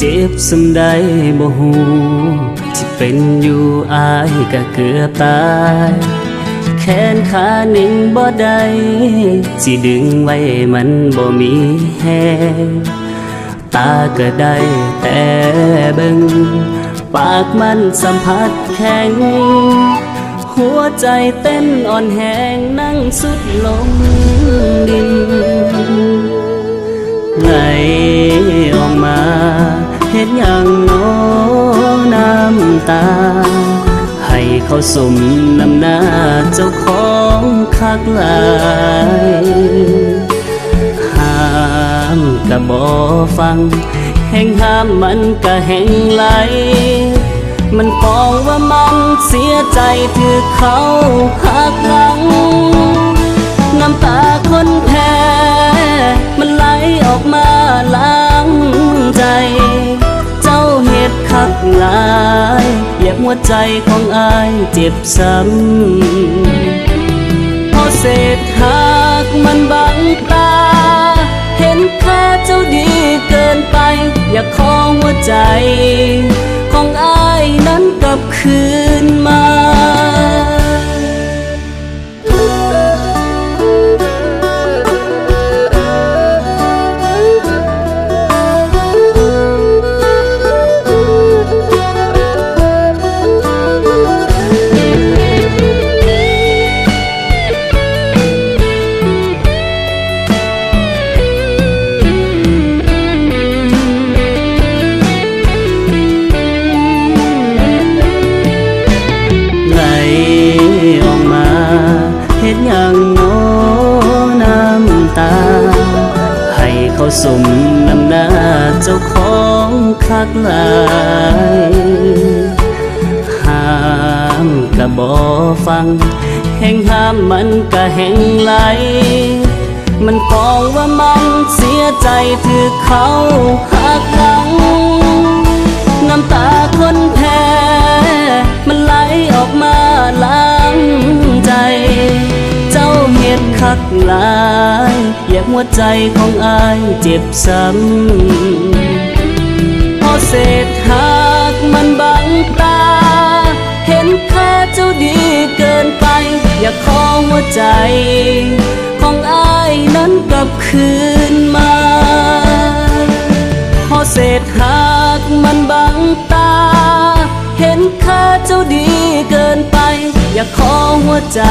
จ็บสำใดบ่ฮู้ที่เป็นอยู่อายก็เกือบตายแขนขานิ่งบ่ได้สิดึงไว้มันบ่มีแฮงตาก็ได้แต่เบิ่งปากมันสัมผัสแข็งหัวใจเต้นอ่อนแหงนั่งสุดลงดินไหลออกมาเห็นอย่างโน้น้ำตาให้เขาสมน้ำหน้าเจ้าของคักหลายห้ามก็บ่ฟังแห่งห้ามมันก็แห่งไหลมันปองว่ามันเสียใจถือเขาหักหลังน้ำตาคนแพ้มันไหลออกมาล้างใจเจ้าเหตุคักหลายเหยียบหัวใจของอายเจ็บซ้ำเพราะเศษหักมันบังตาเห็นแค่เจ้าดีเกินไปอยากขอหัวใจของอายนั้นกลับคืนมาเห็นอย่างโน้น้ำตาให้เขาสมน้ำหน้าเจ้าของคักหลายห้ามก็บ่ฟังแห่งห้ามมันก็แห่งไหลมันกองว่ามันเสียใจถือเขาหักหลังน้ำตาคนแพ้มันไหลออกมาล้างใจคักหลายอยากหัวใจของอายเจ็บซ้ำเพราะเศษหักมันบังตาเห็นแค่เจ้าดีเกินไปอยากขอหัวใจของอายนั้นกลับคืนมาเพราะเศษหักมันบังตาเห็นแค่เจ้าดีเกินไปอยากขอหัวใจ